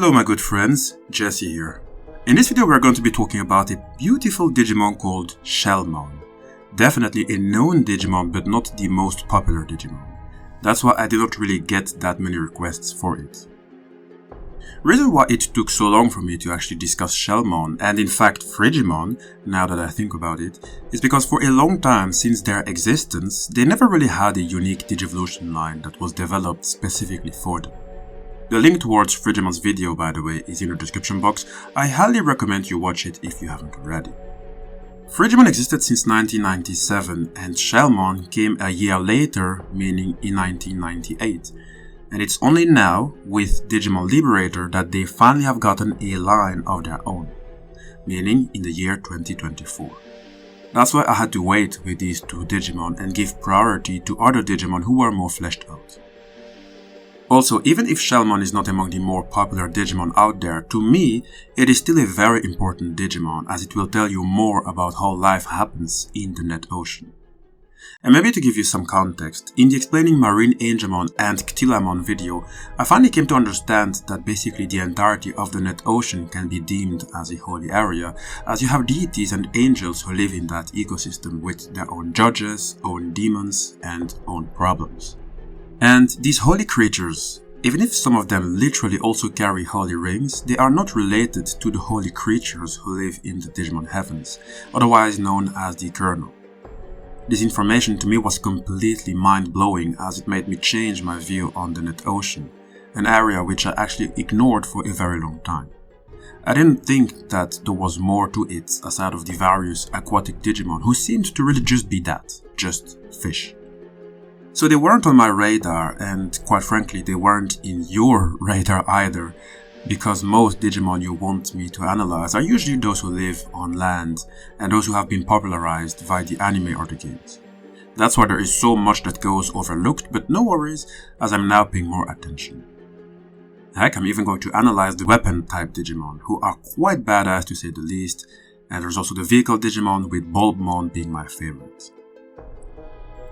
Hello my good friends, Jesse here. In this video we are going to be talking about a beautiful Digimon called SHELLMON. Definitely a known Digimon but not the most popular Digimon. That's why I did not really get that many requests for it. Reason why it took so long for me to actually discuss SHELLMON and in fact FRIGIMON, now that I think about it, is because for a long time since their existence they never really had a unique Digivolution line that was developed specifically for them. The link towards FRIGIMON's video, by the way, is in the description box. I highly recommend you watch it if you haven't already. FRIGIMON existed since 1997 and SHELLMON came a year later, meaning in 1998. And it's only now, with Digimon Liberator, that they finally have gotten a line of their own, meaning in the year 2024. That's why I had to wait with these two Digimon and give priority to other Digimon who were more fleshed out. Also, even if SHELLMON is not among the more popular Digimon out there, to me, it is still a very important Digimon as it will tell you more about how life happens in the net ocean. And maybe to give you some context, in the explaining MarineANGEMON and CTHYLLAMON video, I finally came to understand that basically the entirety of the net ocean can be deemed as a holy area, as you have deities and angels who live in that ecosystem with their own judges, own demons, and own problems. And these holy creatures, even if some of them literally also carry holy rings, they are not related to the holy creatures who live in the Digimon heavens, otherwise known as the kernel. This information to me was completely mind-blowing as it made me change my view on the net ocean, an area which I actually ignored for a very long time. I didn't think that there was more to it aside of the various aquatic Digimon who seemed to really just be that, just fish. So they weren't on my radar, and quite frankly they weren't in your radar either, because most Digimon you want me to analyze are usually those who live on land and those who have been popularized via the anime or the games. That's why there is so much that goes overlooked, but no worries as I'm now paying more attention. Heck, I'm even going to analyze the weapon type Digimon, who are quite badass to say the least, and there's also the vehicle Digimon with Bullmon being my favorite.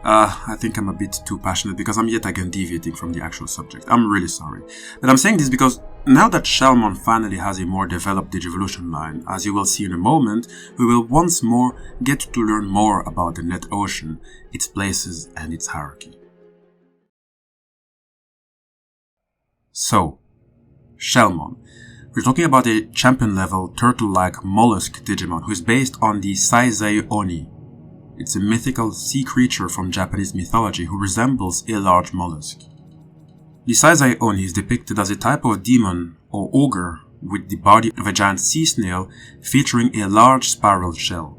I think I'm a bit too passionate because I'm yet again deviating from the actual subject. I'm really sorry. But I'm saying this because now that SHELLMON finally has a more developed Digivolution line, as you will see in a moment, we will once more get to learn more about the net ocean, its places and its hierarchy. So, SHELLMON. We're talking about a champion level turtle-like mollusk Digimon who is based on the Saizai Oni. It's a mythical sea creature from Japanese mythology who resembles a large mollusk. The Saizai Oni is depicted as a type of demon or ogre with the body of a giant sea snail featuring a large spiral shell.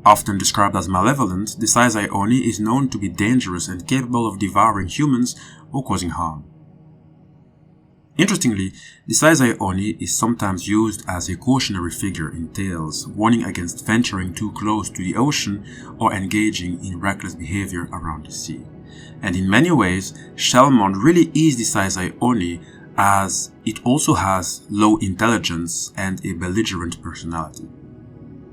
Often described as malevolent, the Saizai Oni is known to be dangerous and capable of devouring humans or causing harm. Interestingly, the Saizai Oni is sometimes used as a cautionary figure in tales, warning against venturing too close to the ocean or engaging in reckless behavior around the sea. And in many ways, SHELLMON really is the Saizai Oni as it also has low intelligence and a belligerent personality.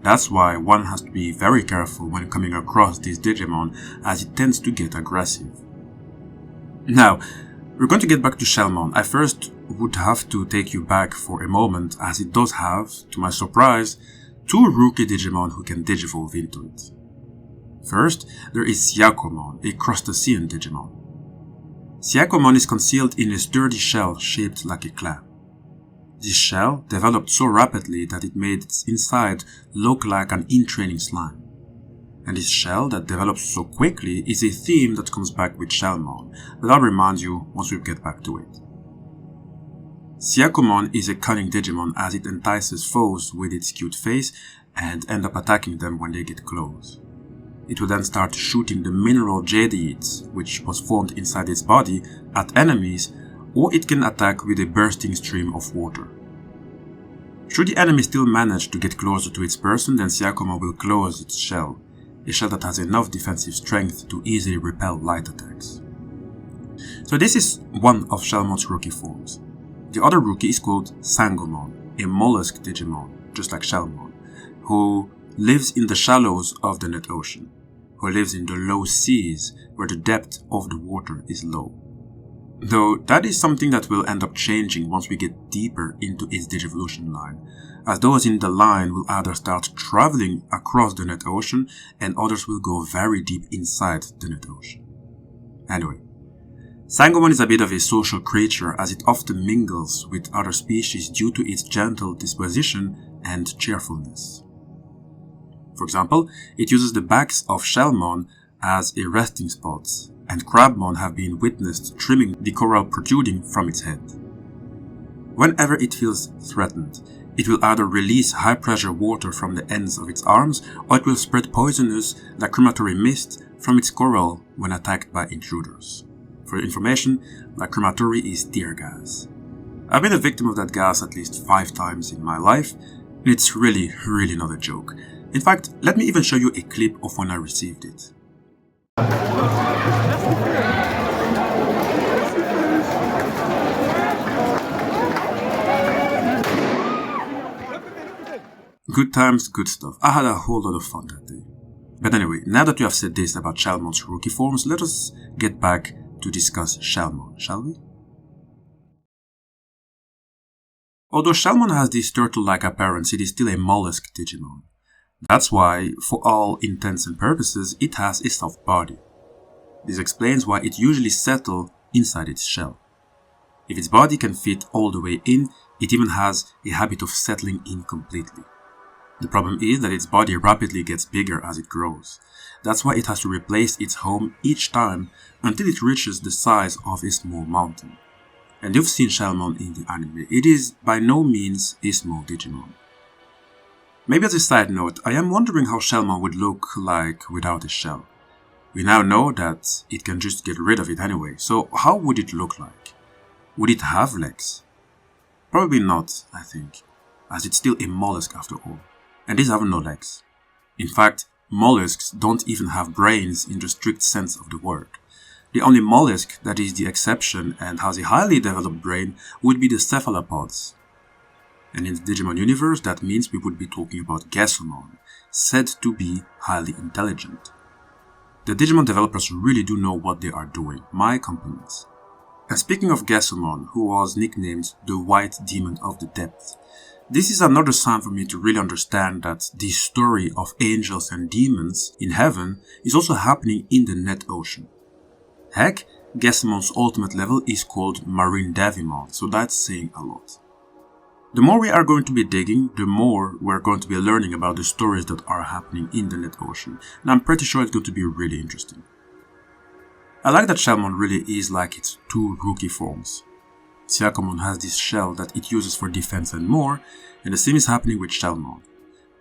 That's why one has to be very careful when coming across this Digimon as it tends to get aggressive. Now, we're going to get back to SHELLMON. I first would have to take you back for a moment as it does have, to my surprise, two rookie Digimon who can digivolve into it. First, there is SYAKOMON, a crustacean Digimon. SYAKOMON is concealed in a sturdy shell shaped like a clam. This shell developed so rapidly that it made its inside look like an in-training slime. And this shell that develops so quickly is a theme that comes back with SHELLMON, but I'll remind you once we get back to it. SYAKOMON is a cunning Digimon as it entices foes with its cute face and ends up attacking them when they get close. It will then start shooting the mineral jadeite, which was formed inside its body, at enemies, or it can attack with a bursting stream of water. Should the enemy still manage to get closer to its person, then SYAKOMON will close its shell, a shell that has enough defensive strength to easily repel light attacks. So this is one of SHELLMON's rookie forms. The other rookie is called SANGOMON, a mollusk Digimon, just like SHELLMON, who lives in the shallows of the net ocean, who lives in the low seas where the depth of the water is low. Though that is something that will end up changing once we get deeper into its Digivolution line, as those in the line will either start traveling across the net ocean and others will go very deep inside the net ocean. Anyway, SANGOMON is a bit of a social creature as it often mingles with other species due to its gentle disposition and cheerfulness. For example, it uses the backs of SHELLMON as a resting spot, and Crabmon have been witnessed trimming the coral protruding from its head. Whenever it feels threatened, it will either release high-pressure water from the ends of its arms, or it will spread poisonous lacrimatory mist from its coral when attacked by intruders. For information, lacrimatory is tear gas. I've been a victim of that gas at least 5 times in my life, and it's really not a joke. In fact, let me even show you a clip of when I received it. Good times, good stuff. I had a whole lot of fun that day. But anyway, now that we have said this about SHELLMON's rookie forms, let us get back to discuss SHELLMON, shall we? Although SHELLMON has this turtle-like appearance, it is still a mollusk Digimon. That's why, for all intents and purposes, it has a soft body. This explains why it usually settles inside its shell. If its body can fit all the way in, it even has a habit of settling in completely. The problem is that its body rapidly gets bigger as it grows. That's why it has to replace its home each time until it reaches the size of a small mountain. And you've seen SHELLMON in the anime. It is by no means a small Digimon. Maybe as a side note, I am wondering how SHELLMON would look like without a shell. We now know that it can just get rid of it anyway, so how would it look like? Would it have legs? Probably not, I think, as it's still a mollusk after all. And these have no legs. In fact, mollusks don't even have brains in the strict sense of the word. The only mollusk that is the exception and has a highly developed brain would be the cephalopods. And in the Digimon universe, that means we would be talking about Gesumon, said to be highly intelligent. The Digimon developers really do know what they are doing, my compliments. And speaking of Gesumon, who was nicknamed the White Demon of the Depth, this is another sign for me to really understand that the story of angels and demons in heaven is also happening in the net ocean. Heck, Gesumon's ultimate level is called MarineDevimon, so that's saying a lot. The more we are going to be digging, the more we're going to be learning about the stories that are happening in the net ocean, and I'm pretty sure it's going to be really interesting. I like that SHELLMON really is like its 2 rookie forms. SYAKOMON has this shell that it uses for defense and more, and the same is happening with SHELLMON.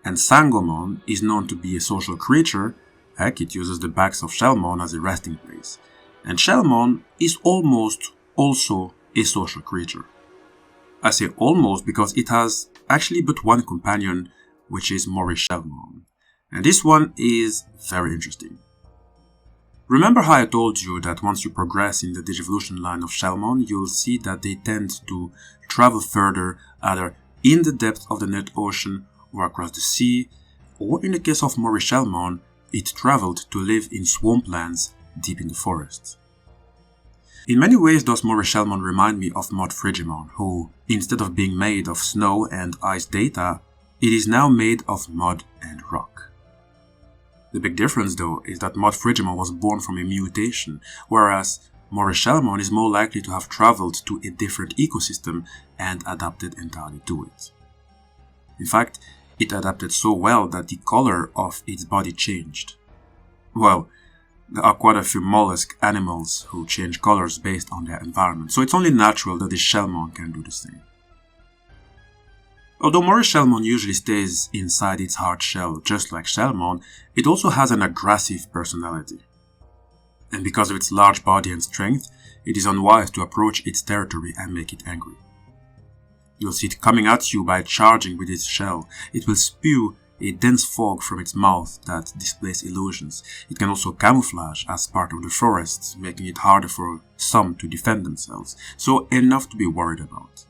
And SANGOMON is known to be a social creature, heck, it uses the backs of SHELLMON as a resting place. And SHELLMON is almost also a social creature. I say almost because it has actually but one companion, which is MORISHELLMON. And this one is very interesting. Remember how I told you that once you progress in the Digivolution line of SHELLMON, you'll see that they tend to travel further either in the depth of the net ocean or across the sea, or in the case of MORISHELLMON, it traveled to live in swamplands deep in the forests. In many ways, those MORISHELLMON remind me of Mod FRIGIMON, who, instead of being made of snow and ice data, it is now made of mud and rock. The big difference though is that Mod FRIGIMON was born from a mutation, whereas MORISHELLMON is more likely to have traveled to a different ecosystem and adapted entirely to it. In fact, it adapted so well that the color of its body changed. Well, there are quite a few mollusk animals who change colors based on their environment, so it's only natural that the SHELLMON can do the same. Although MORISHELLMON usually stays inside its hard shell just like SHELLMON, it also has an aggressive personality. And because of its large body and strength, it is unwise to approach its territory and make it angry. You'll see it coming at you by charging with its shell. It will spew a dense fog from its mouth that displays illusions. It can also camouflage as part of the forest, making it harder for some to defend themselves, so enough to be worried about.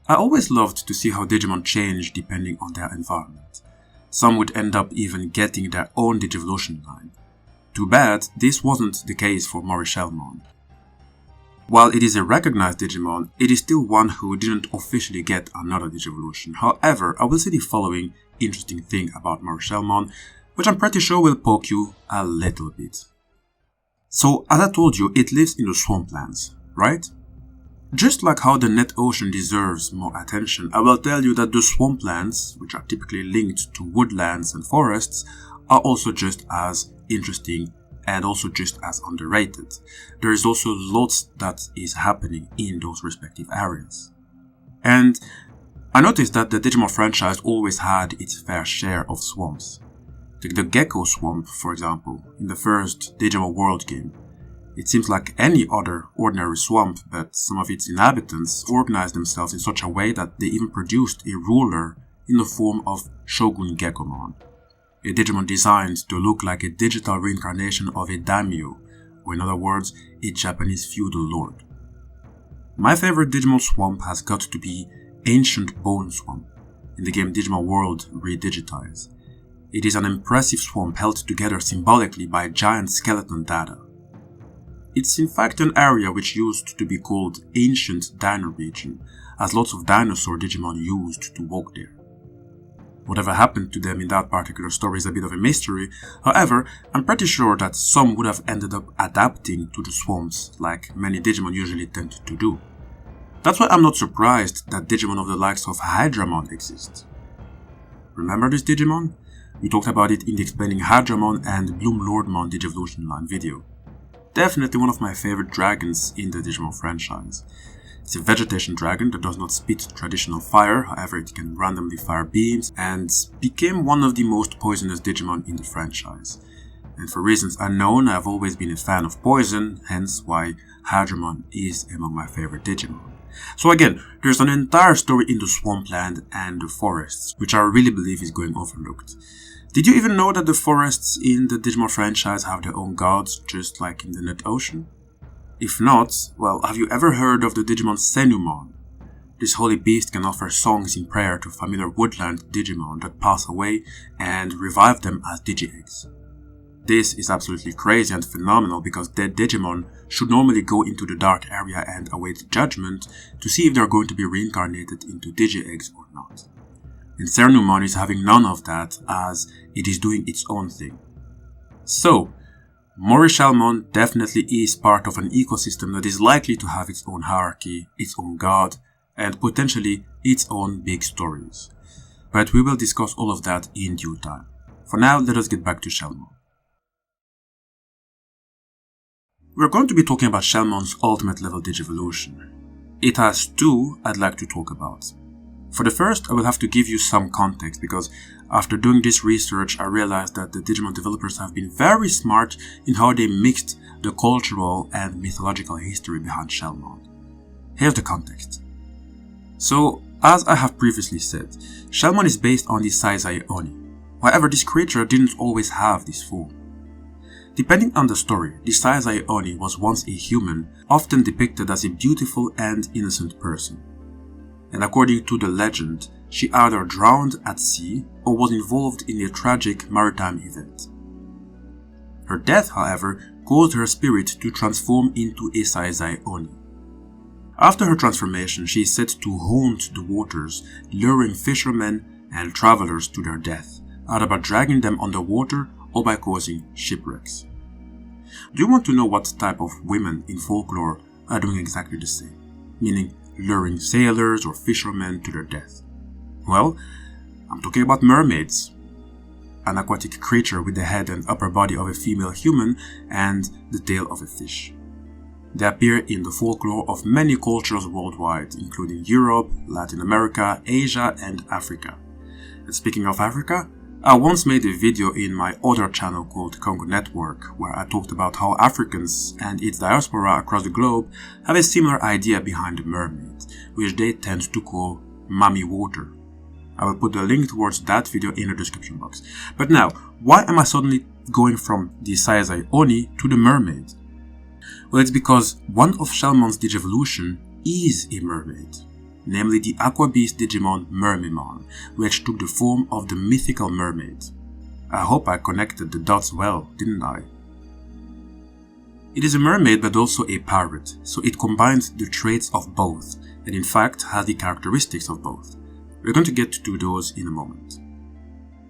I always loved to see how Digimon change depending on their environment. Some would end up even getting their own Digivolution line. Too bad this wasn't the case for MORISHELLMON. While it is a recognized Digimon, it is still one who didn't officially get another Digivolution. However, I will say the following interesting thing about MORISHELLMON, which I'm pretty sure will poke you a little bit. So, as I told you, it lives in the swamplands, right? Just like how the net ocean deserves more attention, I will tell you that the swamplands, which are typically linked to woodlands and forests, are also just as interesting and also just as underrated. There is also lots that is happening in those respective areas. And I noticed that the Digimon franchise always had its fair share of swamps. Take the Gecko Swamp, for example, in the first Digimon World game. It seems like any other ordinary swamp, but some of its inhabitants organized themselves in such a way that they even produced a ruler in the form of Shogun Gekkomon, a Digimon designed to look like a digital reincarnation of a daimyo, or in other words, a Japanese feudal lord. My favorite Digimon swamp has got to be Ancient Bone Swamp, in the game Digimon World Redigitize. It is an impressive swamp held together symbolically by giant skeleton data. It's in fact an area which used to be called Ancient Dino Region, as lots of dinosaur Digimon used to walk there. Whatever happened to them in that particular story is a bit of a mystery. However, I'm pretty sure that some would have ended up adapting to the swamps like many Digimon usually tend to do. That's why I'm not surprised that Digimon of the likes of Hydramon exist. Remember this Digimon? We talked about it in the Explaining Hydramon and BLOOMLORDMON Digivolution line video. Definitely one of my favorite dragons in the Digimon franchise. It's a vegetation dragon that does not spit traditional fire, however it can randomly fire beams, and became one of the most poisonous Digimon in the franchise. And for reasons unknown, I've always been a fan of poison, hence why Hydramon is among my favorite Digimon. So again, there's an entire story in the swampland and the forests, which I really believe is going overlooked. Did you even know that the forests in the Digimon franchise have their own gods, just like in the net ocean? If not, well, have you ever heard of the Digimon Cernumon? This holy beast can offer songs in prayer to familiar woodland Digimon that pass away and revive them as Digi-eggs. This is absolutely crazy and phenomenal because dead Digimon should normally go into the dark area and await judgment to see if they are going to be reincarnated into Digi-eggs or not. And Cernumon is having none of that as it is doing its own thing. So, MORISHELLMON definitely is part of an ecosystem that is likely to have its own hierarchy, its own god, and potentially its own big stories. But we will discuss all of that in due time. For now, let us get back to SHELLMON. We're going to be talking about SHELLMON's ultimate level Digivolution. It has two I'd like to talk about. For the first, I will have to give you some context because after doing this research, I realized that the Digimon developers have been very smart in how they mixed the cultural and mythological history behind SHELLMON. Here's the context. So, as I have previously said, SHELLMON is based on the Saizai Oni. However, this creature didn't always have this form. Depending on the story, the Saizai Oni was once a human, often depicted as a beautiful and innocent person. And according to the legend, she either drowned at sea or was involved in a tragic maritime event. Her death, however, caused her spirit to transform into a Saizai Oni. After her transformation, she is said to haunt the waters, luring fishermen and travelers to their death, either by dragging them underwater or by causing shipwrecks. Do you want to know what type of women in folklore are doing exactly the same, meaning luring sailors or fishermen to their death? Well, I'm talking about mermaids, an aquatic creature with the head and upper body of a female human and the tail of a fish. They appear in the folklore of many cultures worldwide, including Europe, Latin America, Asia, and Africa. And speaking of Africa, I once made a video in my other channel called Kongo Network, where I talked about how Africans and its diaspora across the globe have a similar idea behind the mermaid, which they tend to call Mami Water. I will put the link towards that video in the description box. But now, why am I suddenly going from the Saizai Oni to the mermaid? Well, it's because one of SHELLMON's Digivolution is a mermaid, namely the aqua beast Digimon MERMAIMON, which took the form of the mythical mermaid. I hope I connected the dots well, didn't I? It is a mermaid but also a pirate, so it combines the traits of both, and in fact has the characteristics of both. We're going to get to those in a moment.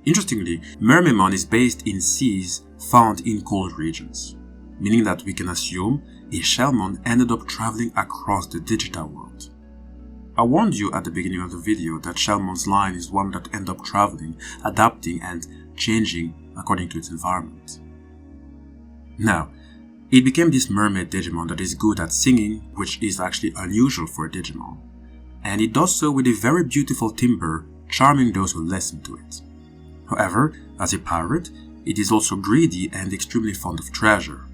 Interestingly, MERMAIMON is based in seas found in cold regions, meaning that we can assume a SHELLMON ended up traveling across the digital world. I warned you at the beginning of the video that SHELLMON's line is one that ends up traveling, adapting and changing according to its environment. Now, it became this mermaid Digimon that is good at singing, which is actually unusual for a Digimon, and it does so with a very beautiful timbre, charming those who listen to it. However, as a pirate, it is also greedy and extremely fond of treasure.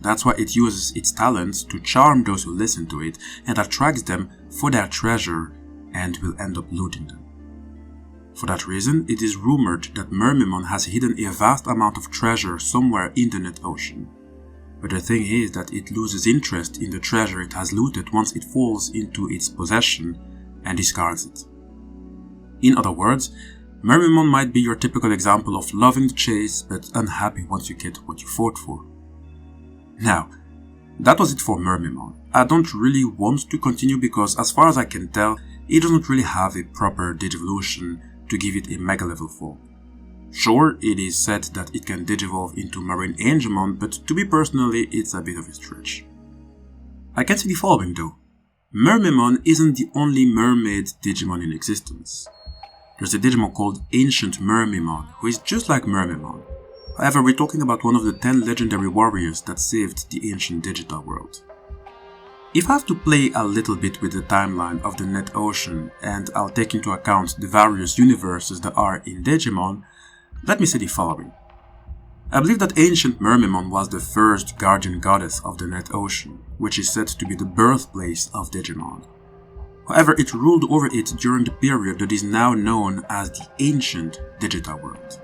That's why it uses its talents to charm those who listen to it and attracts them for their treasure and will end up looting them. For that reason, it is rumored that MERMAIMON has hidden a vast amount of treasure somewhere in the net ocean. But the thing is that it loses interest in the treasure it has looted once it falls into its possession and discards it. In other words, MERMAIMON might be your typical example of loving the chase but unhappy once you get what you fought for. Now, that was it for MERMAIMON. I don't really want to continue because as far as I can tell, it doesn't really have a proper Digivolution to give it a mega level form. Sure, it is said that it can digivolve into MarineAngemon, but to me personally, it's a bit of a stretch. I can see the following though. MERMAIMON isn't the only mermaid Digimon in existence. There's a Digimon called Ancient MERMAIMON, who is just like MERMAIMON. However, we're talking about one of the 10 legendary warriors that saved the ancient digital world. If I have to play a little bit with the timeline of the net ocean and I'll take into account the various universes that are in Digimon, let me say the following. I believe that Ancient MERMAIMON was the first guardian goddess of the net ocean, which is said to be the birthplace of Digimon. However, it ruled over it during the period that is now known as the Ancient Digital World.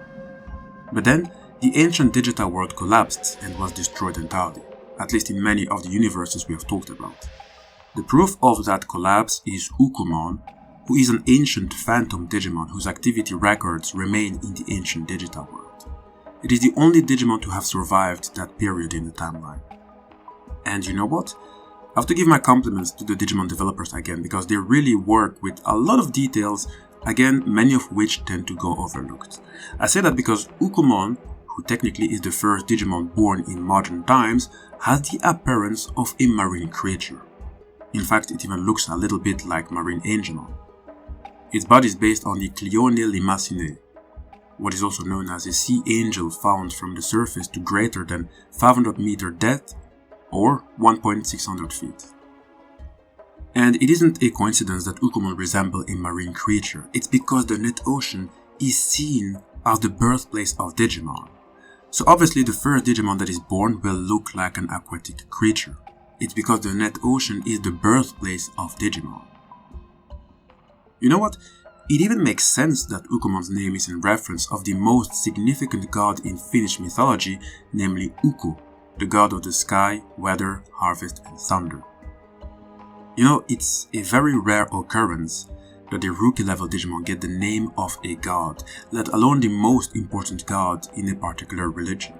But then, the Ancient Digital World collapsed and was destroyed entirely, at least in many of the universes we have talked about. The proof of that collapse is Ukkomon, who is an ancient phantom Digimon whose activity records remain in the ancient digital world. It is the only Digimon to have survived that period in the timeline. And you know what? I have to give my compliments to the Digimon developers again because they really work with a lot of details, again many of which tend to go overlooked. I say that because Ukkomon, who technically is the first Digimon born in modern times, has the appearance of a marine creature. In fact, it even looks a little bit like MarineAngemon. Its body is based on the Cleone limacinae, what is also known as a sea angel found from the surface to greater than 500 meter depth or 1.600 feet. And it isn't a coincidence that Ukkomon resemble a marine creature, it's because the net ocean is seen as the birthplace of Digimon. So obviously the first Digimon that is born will look like an aquatic creature. It's because the net ocean is the birthplace of Digimon. You know what? It even makes sense that Ukkomon's name is in reference of the most significant god in Finnish mythology, namely Ukko, the god of the sky, weather, harvest and thunder. You know, it's a very rare occurrence that a rookie level Digimon get the name of a god, let alone the most important god in a particular religion.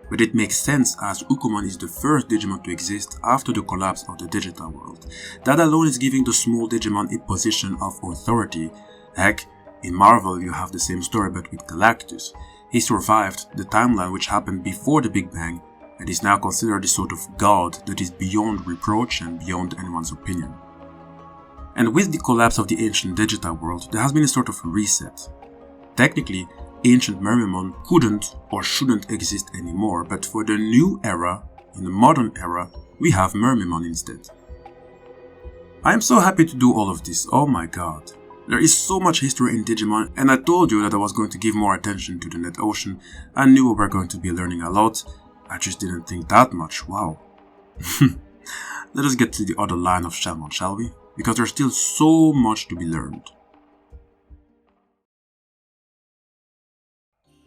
But it makes sense as Ukkomon is the first Digimon to exist after the collapse of the digital world. That alone is giving the small Digimon a position of authority. Heck, in Marvel you have the same story but with Galactus. He survived the timeline which happened before the Big Bang and is now considered a sort of god that is beyond reproach and beyond anyone's opinion. And with the collapse of the ancient digital world, there has been a sort of reset. Technically, Ancient MERMAIMON couldn't or shouldn't exist anymore, but for the new era, in the modern era, we have MERMAIMON instead. I am so happy to do all of this, oh my god. There is so much history in Digimon, and I told you that I was going to give more attention to the net ocean. I knew we were going to be learning a lot, I just didn't think that much, wow. Let us get to the other line of SHELLMON, shall we? Because there's still so much to be learned.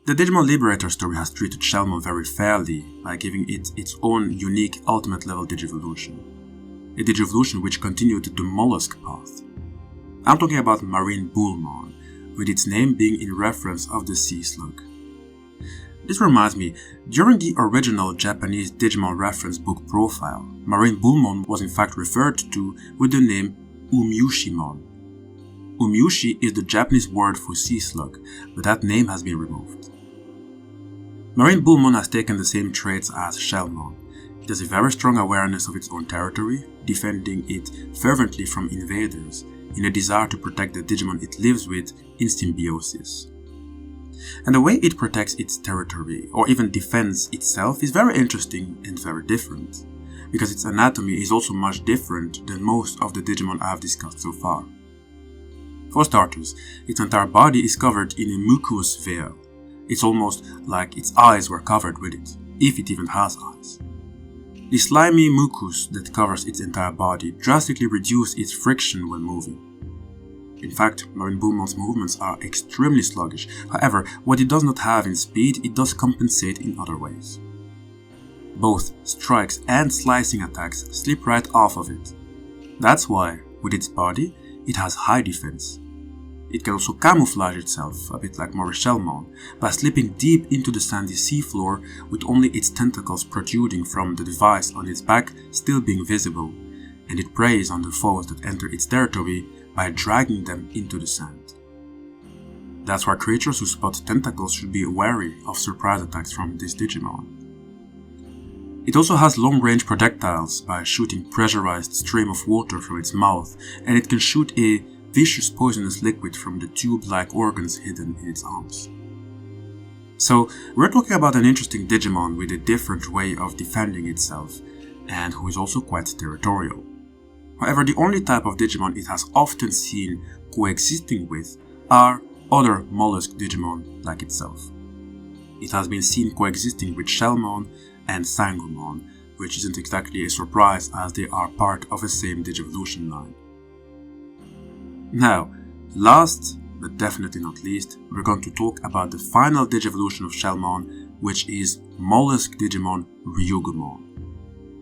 The Digimon Liberator story has treated SHELLMON very fairly by giving it its own unique ultimate level Digivolution. A Digivolution which continued the mollusk path. I'm talking about MarineBullMon, with its name being in reference of the sea slug. This reminds me, during the original Japanese Digimon reference book profile, MarineBullMon was in fact referred to with the name Umyushimon. Umyushi is the Japanese word for sea slug, but that name has been removed. MarineBullMon has taken the same traits as SHELLMON. It has a very strong awareness of its own territory, defending it fervently from invaders, in a desire to protect the Digimon it lives with in symbiosis. And the way it protects its territory, or even defends itself, is very interesting and very different, because its anatomy is also much different than most of the Digimon I have discussed so far. For starters, its entire body is covered in a mucous veil. It's almost like its eyes were covered with it, if it even has eyes. The slimy mucus that covers its entire body drastically reduces its friction when moving. In fact, MarineBullMon's movements are extremely sluggish. However, what it does not have in speed, it does compensate in other ways. Both strikes and slicing attacks slip right off of it. That's why, with its body, it has high defense. It can also camouflage itself, a bit like MORISHELLMON, by slipping deep into the sandy seafloor with only its tentacles protruding from the device on its back still being visible, and it preys on the foes that enter its territory by dragging them into the sand. That's why creatures who spot tentacles should be wary of surprise attacks from this Digimon. It also has long-range projectiles by shooting pressurized stream of water from its mouth, and it can shoot a vicious poisonous liquid from the tube-like organs hidden in its arms. So, we're talking about an interesting Digimon with a different way of defending itself, and who is also quite territorial. However, the only type of Digimon it has often seen coexisting with are other mollusk Digimon like itself. It has been seen coexisting with SHELLMON and SANGOMON, which isn't exactly a surprise as they are part of the same Digivolution line. Now, last but definitely not least, we're going to talk about the final Digivolution of SHELLMON, which is Mollusk Digimon Ryugumon.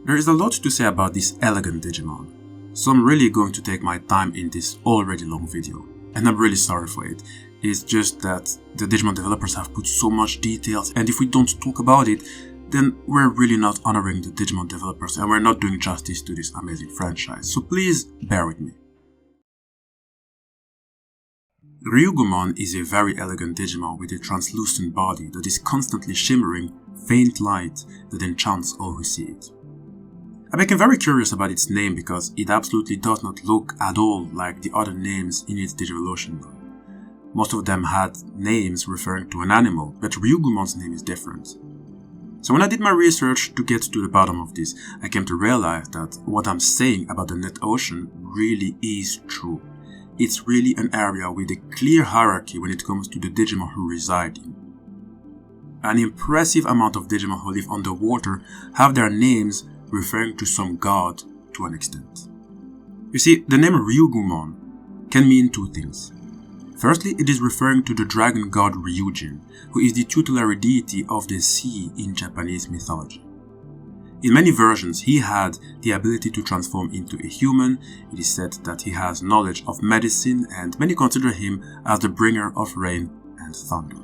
There is a lot to say about this elegant Digimon, so I'm really going to take my time in this already long video, and I'm really sorry for it. It's just that the Digimon developers have put so much details, and if we don't talk about it, then we're really not honoring the Digimon developers and we're not doing justice to this amazing franchise, so please bear with me. Ryugumon is a very elegant Digimon with a translucent body that is constantly shimmering faint light that enchants all who see it. I became very curious about its name because it absolutely does not look at all like the other names in its Digivolution line. Most of them had names referring to an animal, but Ryugumon's name is different. So when I did my research to get to the bottom of this, I came to realize that what I'm saying about the net ocean really is true. It's really an area with a clear hierarchy when it comes to the Digimon who reside in. An impressive amount of Digimon who live underwater have their names referring to some god to an extent. You see, the name Ryugumon can mean two things. Firstly, it is referring to the dragon god Ryujin, who is the tutelary deity of the sea in Japanese mythology. In many versions, he had the ability to transform into a human. It is said that he has knowledge of medicine, and many consider him as the bringer of rain and thunder.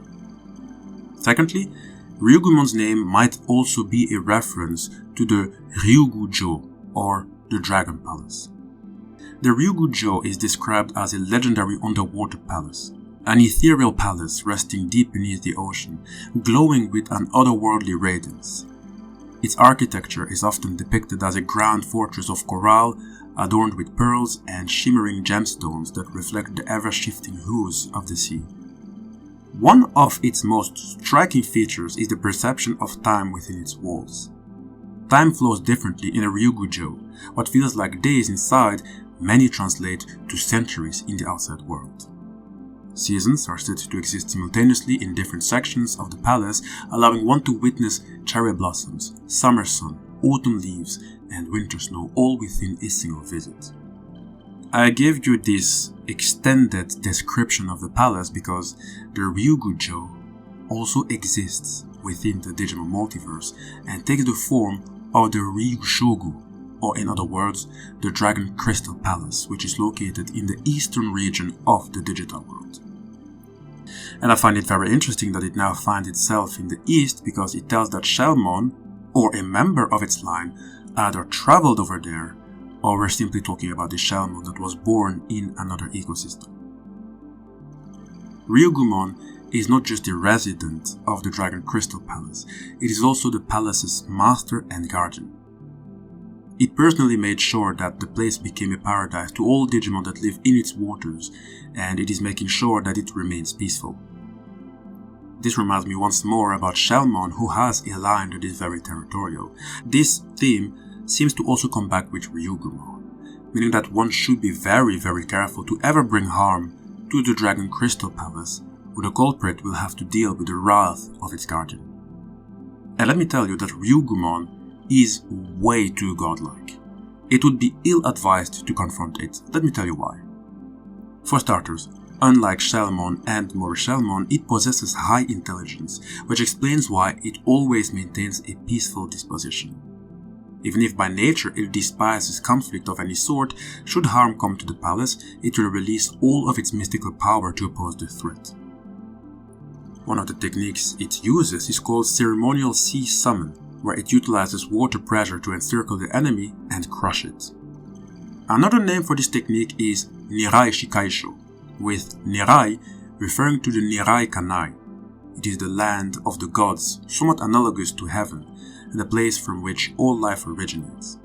Secondly, Ryugumon's name might also be a reference to the Ryugu-jo, or the Dragon Palace. The Ryugu-jo is described as a legendary underwater palace, an ethereal palace resting deep beneath the ocean, glowing with an otherworldly radiance. Its architecture is often depicted as a grand fortress of coral, adorned with pearls and shimmering gemstones that reflect the ever-shifting hues of the sea. One of its most striking features is the perception of time within its walls. Time flows differently in a Ryugu-jo. What feels like days inside, many translate to centuries in the outside world. Seasons are said to exist simultaneously in different sections of the palace, allowing one to witness cherry blossoms, summer sun, autumn leaves, and winter snow all within a single visit. I gave you this extended description of the palace because the Ryugu-jo also exists within the Digimon multiverse and takes the form of the Ryushogu, or in other words, the Dragon Crystal Palace, which is located in the eastern region of the digital world. And I find it very interesting that it now finds itself in the east because it tells that SHELLMON, or a member of its line, either traveled over there, or we're simply talking about the SHELLMON that was born in another ecosystem. Ryugumon is not just a resident of the Dragon Crystal Palace, it is also the palace's master and guardian. It personally made sure that the place became a paradise to all Digimon that live in its waters, and it is making sure that it remains peaceful. This reminds me once more about SHELLMON, who has a line that is very territorial. This theme seems to also come back with Ryugumon, meaning that one should be very careful to ever bring harm to the Dragon Crystal Palace, or the culprit will have to deal with the wrath of its guardian. And let me tell you that Ryugumon is way too godlike. It would be ill-advised to confront it. Let me tell you why. For starters, unlike SHELLMON and MORISHELLMON, it possesses high intelligence, which explains why it always maintains a peaceful disposition. Even if by nature it despises conflict of any sort, should harm come to the palace, it will release all of its mystical power to oppose the threat. One of the techniques it uses is called ceremonial sea summon, where it utilizes water pressure to encircle the enemy and crush it. Another name for this technique is Nirai Shikaisho, with Nirai referring to the Nirai Kanai. It is the land of the gods, somewhat analogous to heaven, and the place from which all life originates.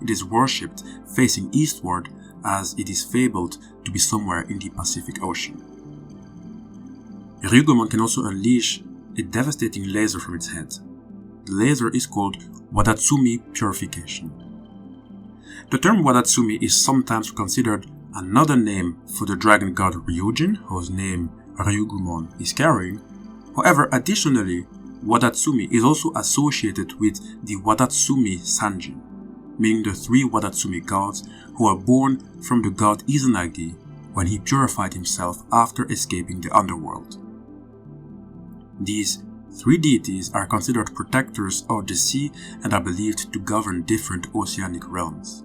It is worshipped facing eastward, as it is fabled to be somewhere in the Pacific Ocean. Ryugumon can also unleash a devastating laser from its head. The laser is called Wadatsumi Purification. The term Wadatsumi is sometimes considered another name for the dragon god Ryujin, whose name Ryugumon is carrying. However, additionally, Wadatsumi is also associated with the Wadatsumi Sanjin, meaning the three Wadatsumi gods who are born from the god Izanagi when he purified himself after escaping the underworld. These three deities are considered protectors of the sea and are believed to govern different oceanic realms.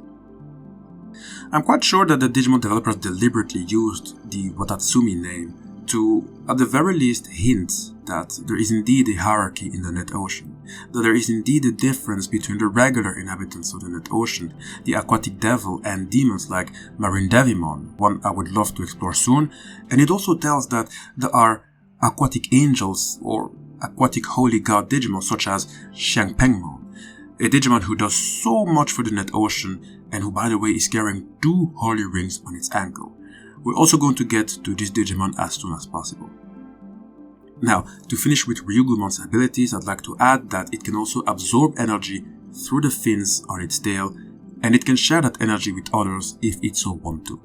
I'm quite sure that the Digimon developers deliberately used the Wadatsumi name to, at the very least, hint that there is indeed a hierarchy in the net ocean, that there is indeed a difference between the regular inhabitants of the net ocean, the aquatic devil, and demons like MarineDevimon, one I would love to explore soon, and it also tells that there are aquatic angels or aquatic holy god Digimon such as Xiangpengmon, a Digimon who does so much for the net ocean and who, by the way, is carrying 2 holy rings on its ankle. We're also going to get to this Digimon as soon as possible. Now, to finish with Ryugumon's abilities, I'd like to add that it can also absorb energy through the fins on its tail, and it can share that energy with others if it so wants to.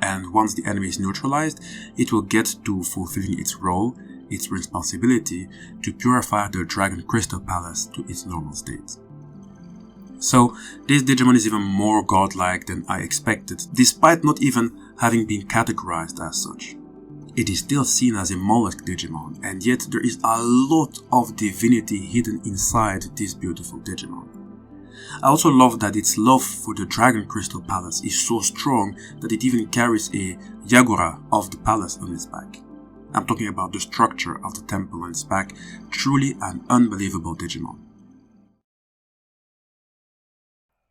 And once the enemy is neutralized, it will get to fulfilling its role, its responsibility to purify the Dragon Crystal Palace to its normal state. So, this Digimon is even more godlike than I expected, despite not even having been categorized as such. It is still seen as a mollusk Digimon, and yet there is a lot of divinity hidden inside this beautiful Digimon. I also love that its love for the Dragon Crystal Palace is so strong that it even carries a Yagura of the palace on its back. I'm talking about the structure of the temple on its back, truly an unbelievable Digimon.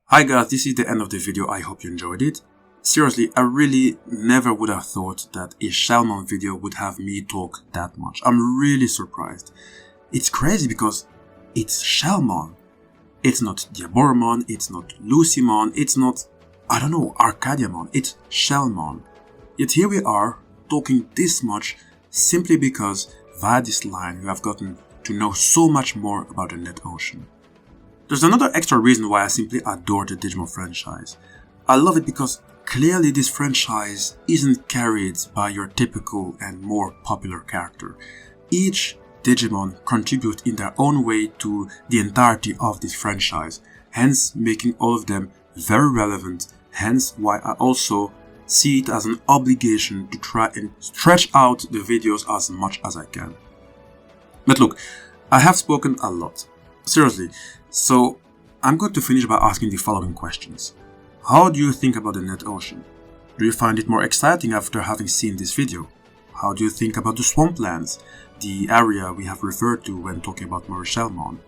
Hi guys, this is the end of the video, I hope you enjoyed it. Seriously, I really never would have thought that a SHELLMON video would have me talk that much. I'm really surprised. It's crazy because it's SHELLMON. It's not Diaboromon, it's not Lucymon, it's not, I don't know, Arcadiamon, it's SHELLMON. Yet here we are, talking this much, simply because via this line we have gotten to know so much more about the net ocean. There's another extra reason why I simply adore the Digimon franchise. I love it because clearly this franchise isn't carried by your typical and more popular character. Each Digimon contribute in their own way to the entirety of this franchise, hence making all of them very relevant, hence why I also see it as an obligation to try and stretch out the videos as much as I can. But look, I have spoken a lot, seriously, so I'm going to finish by asking the following questions. How do you think about the net ocean? Do you find it more exciting after having seen this video? How do you think about the swamplands, the area we have referred to when talking about MORISHELLMON?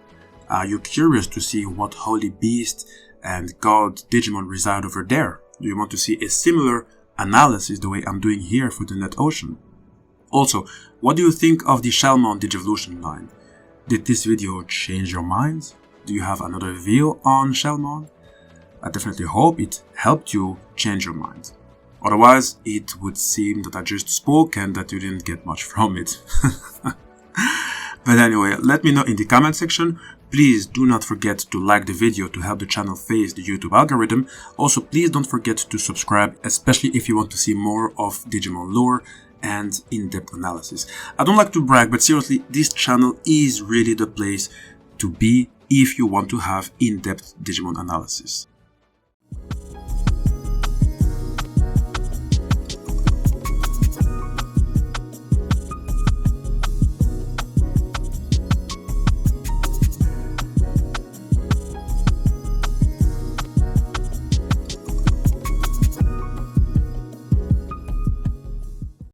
Are you curious to see what holy beast and god Digimon reside over there? Do you want to see a similar analysis the way I'm doing here for the Net Ocean? Also, what do you think of the SHELLMON Digivolution line? Did this video change your minds? Do you have another view on SHELLMON? I definitely hope it helped you change your mind. Otherwise, it would seem that I just spoke and that you didn't get much from it. But anyway, let me know in the comment section. Please do not forget to like the video to help the channel face the YouTube algorithm. Also, please don't forget to subscribe, especially if you want to see more of Digimon lore and in-depth analysis. I don't like to brag, but seriously, this channel is really the place to be if you want to have in-depth Digimon analysis.